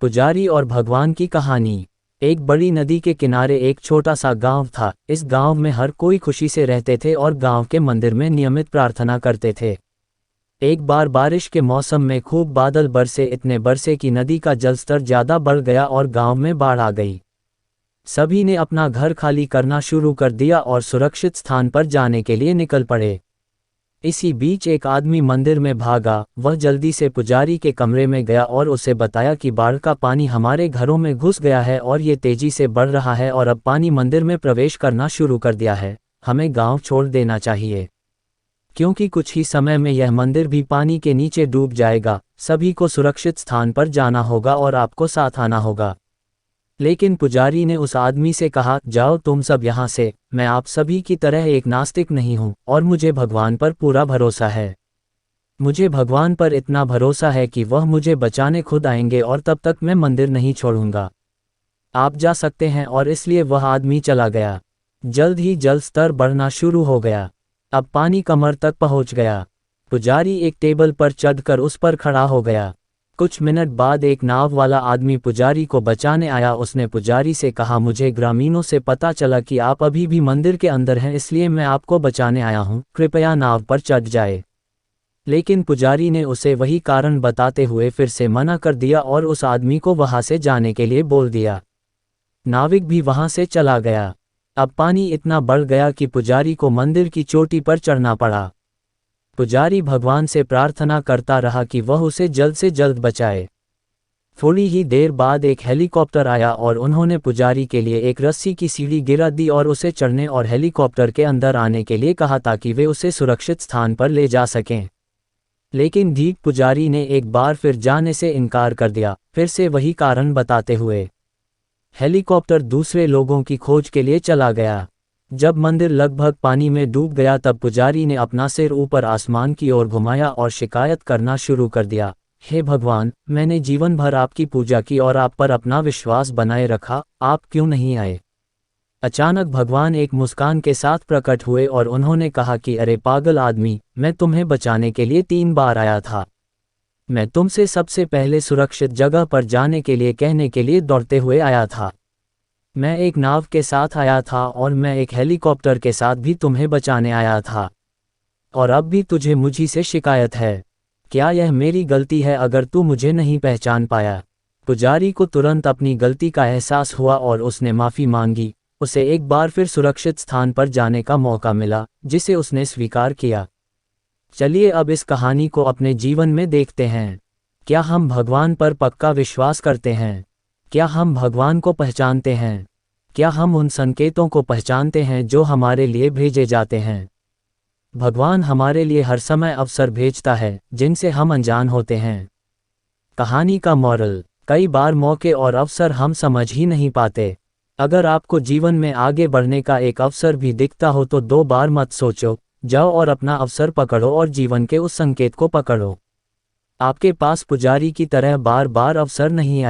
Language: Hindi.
पुजारी और भगवान की कहानी। एक बड़ी नदी के किनारे एक छोटा सा गांव था। इस गांव में हर कोई खुशी से रहते थे और गांव के मंदिर में नियमित प्रार्थना करते थे। एक बार बारिश के मौसम में खूब बादल बरसे, इतने बरसे कि नदी का जलस्तर ज़्यादा बढ़ गया और गांव में बाढ़ आ गई। सभी ने अपना घर खाली करना शुरू कर दिया और सुरक्षित स्थान पर जाने के लिए निकल पड़े। इसी बीच एक आदमी मंदिर में भागा। वह जल्दी से पुजारी के कमरे में गया और उसे बताया कि बाढ़ का पानी हमारे घरों में घुस गया है और ये तेजी से बढ़ रहा है और अब पानी मंदिर में प्रवेश करना शुरू कर दिया है। हमें गांव छोड़ देना चाहिए, क्योंकि कुछ ही समय में यह मंदिर भी पानी के नीचे डूब जाएगा। सभी को सुरक्षित स्थान पर जाना होगा और आपको साथ आना होगा। लेकिन पुजारी ने उस आदमी से कहा, जाओ तुम सब यहाँ से, मैं आप सभी की तरह एक नास्तिक नहीं हूँ और मुझे भगवान पर पूरा भरोसा है। मुझे भगवान पर इतना भरोसा है कि वह मुझे बचाने खुद आएंगे और तब तक मैं मंदिर नहीं छोड़ूंगा। आप जा सकते हैं। और इसलिए वह आदमी चला गया। जल्द ही जल स्तर बढ़ना शुरू हो गया। अब पानी कमर तक पहुँच गया। पुजारी एक टेबल पर चढ़कर उस पर खड़ा हो गया। कुछ मिनट बाद एक नाव वाला आदमी पुजारी को बचाने आया। उसने पुजारी से कहा, मुझे ग्रामीणों से पता चला कि आप अभी भी मंदिर के अंदर हैं, इसलिए मैं आपको बचाने आया हूँ, कृपया नाव पर चढ़ जाए। लेकिन पुजारी ने उसे वही कारण बताते हुए फिर से मना कर दिया और उस आदमी को वहां से जाने के लिए बोल दिया। नाविक भी वहां से चला गया। अब पानी इतना बढ़ गया कि पुजारी को मंदिर की चोटी पर चढ़ना पड़ा। पुजारी भगवान से प्रार्थना करता रहा कि वह उसे जल्द से जल्द बचाए। थोड़ी ही देर बाद एक हेलीकॉप्टर आया और उन्होंने पुजारी के लिए एक रस्सी की सीढ़ी गिरा दी और उसे चढ़ने और हेलीकॉप्टर के अंदर आने के लिए कहा ताकि वे उसे सुरक्षित स्थान पर ले जा सकें। लेकिन ढीठ पुजारी ने एक बार फिर जाने से इनकार कर दिया, फिर से वही कारण बताते हुए। हेलीकॉप्टर दूसरे लोगों की खोज के लिए चला गया। जब मंदिर लगभग पानी में डूब गया तब पुजारी ने अपना सिर ऊपर आसमान की ओर घुमाया और शिकायत करना शुरू कर दिया, हे भगवान, मैंने जीवन भर आपकी पूजा की और आप पर अपना विश्वास बनाए रखा, आप क्यों नहीं आए? अचानक भगवान एक मुस्कान के साथ प्रकट हुए और उन्होंने कहा कि अरे पागल आदमी, मैं तुम्हें बचाने के लिए 3 बार आया था। मैं तुमसे सबसे पहले सुरक्षित जगह पर जाने के लिए कहने के लिए दौड़ते हुए आया था। मैं एक नाव के साथ आया था और मैं एक हेलीकॉप्टर के साथ भी तुम्हें बचाने आया था। और अब भी तुझे मुझी से शिकायत है। क्या यह मेरी गलती है अगर तू मुझे नहीं पहचान पाया? पुजारी को तुरंत अपनी गलती का एहसास हुआ और उसने माफ़ी मांगी। उसे एक बार फिर सुरक्षित स्थान पर जाने का मौका मिला, जिसे उसने स्वीकार किया। चलिए अब इस कहानी को अपने जीवन में देखते हैं। क्या हम भगवान पर पक्का विश्वास करते हैं? क्या हम भगवान को पहचानते हैं? क्या हम उन संकेतों को पहचानते हैं जो हमारे लिए भेजे जाते हैं? भगवान हमारे लिए हर समय अवसर भेजता है जिनसे हम अनजान होते हैं। कहानी का मॉरल: कई बार मौके और अवसर हम समझ ही नहीं पाते। अगर आपको जीवन में आगे बढ़ने का एक अवसर भी दिखता हो तो 2 बार मत सोचो, जाओ और अपना अवसर पकड़ो और जीवन के उस संकेत को पकड़ो। आपके पास पुजारी की तरह बार बार अवसर नहीं आए।